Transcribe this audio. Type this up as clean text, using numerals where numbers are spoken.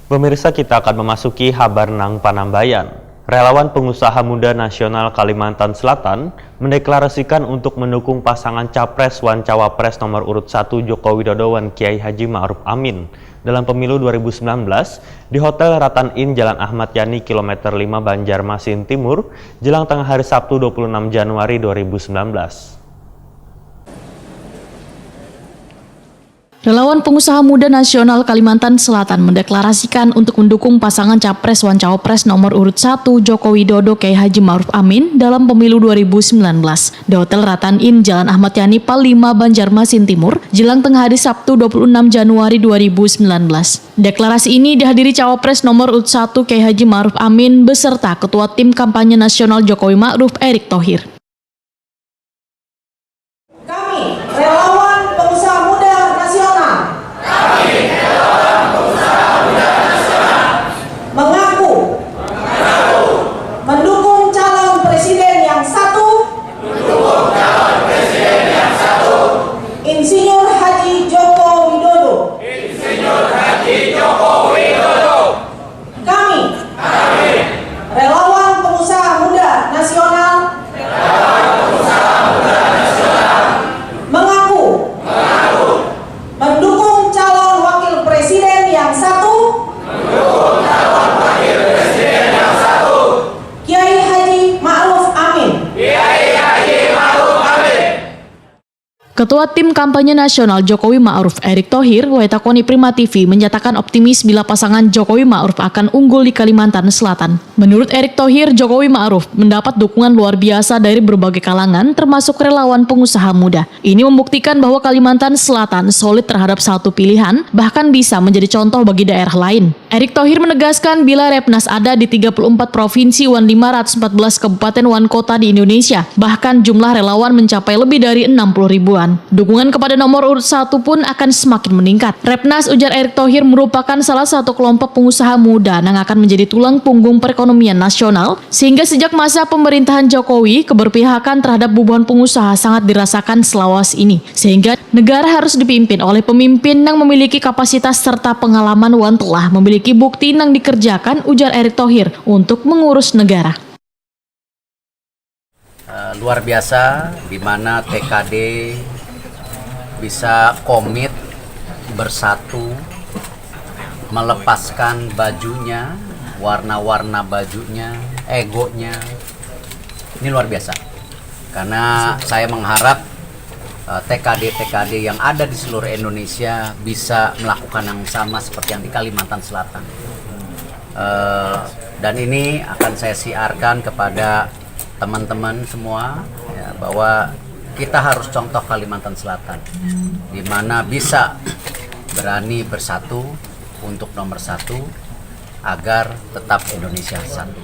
Pemirsa, kita akan memasuki Habarnang Panambayan. Relawan pengusaha muda nasional Kalimantan Selatan mendeklarasikan untuk mendukung pasangan Capres wan Cawapres nomor urut 1 Joko Widodo wan Kiai Haji Ma'ruf Amin dalam pemilu 2019 di Hotel Ratan Inn Jalan Ahmad Yani kilometer 5 Banjarmasin Timur jelang tengah hari Sabtu 26 Januari 2019. Relawan pengusaha muda nasional Kalimantan Selatan mendeklarasikan untuk mendukung pasangan Capres wan Cawapres nomor urut 1 Joko Widodo Kiai Haji Ma'ruf Amin dalam pemilu 2019 di Hotel Ratan Inn Jalan Ahmad Yani Pal 5 Banjarmasin Timur jelang tengah hari Sabtu 26 Januari 2019. Deklarasi ini dihadiri Cawapres nomor urut 1 Kiai Haji Ma'ruf Amin beserta Ketua Tim Kampanye Nasional Jokowi Ma'ruf Erick Thohir. Kami relawan pengusaha muda nasional. Mengaku mendukung calon presiden yang satu. Insinyur Haji Joko Widodo. Kami relawan pengusaha muda nasional. Mengaku mendukung calon wakil presiden yang satu. Kiai Haji Ma'ruf Amin. Ketua Tim Kampanye Nasional Jokowi Ma'ruf Erick Thohir, Waitakoni Prima TV, menyatakan optimis bila pasangan Jokowi Ma'ruf akan unggul di Kalimantan Selatan. Menurut Erick Thohir, Jokowi Ma'ruf mendapat dukungan luar biasa dari berbagai kalangan, termasuk relawan pengusaha muda. Ini membuktikan bahwa Kalimantan Selatan solid terhadap satu pilihan, bahkan bisa menjadi contoh bagi daerah lain. Erick Thohir menegaskan bila Repnas ada di 34 provinsi wan 514 kabupaten wan kota di Indonesia, bahkan jumlah relawan mencapai lebih dari 60 ribuan. Dukungan kepada nomor urut 1 pun akan semakin meningkat. Repnas, ujar Erick Thohir, merupakan salah satu kelompok pengusaha muda yang akan menjadi tulang punggung perekonomian nasional, sehingga sejak masa pemerintahan Jokowi, keberpihakan terhadap bubuhan pengusaha sangat dirasakan selawas ini, sehingga negara harus dipimpin oleh pemimpin yang memiliki kapasitas serta pengalaman wan telah memiliki bukti yang dikerjakan, ujar Erick Thohir, untuk mengurus negara. Luar biasa di mana TKD bisa komit bersatu, melepaskan bajunya, warna-warna bajunya, egonya. Ini luar biasa. Karena saya mengharap TKD-TKD yang ada di seluruh Indonesia bisa melakukan yang sama seperti yang di Kalimantan Selatan. Dan ini akan saya siarkan kepada teman-teman semua ya, bahwa kita harus contoh Kalimantan Selatan, di mana bisa berani bersatu untuk nomor 1 agar tetap Indonesia satu.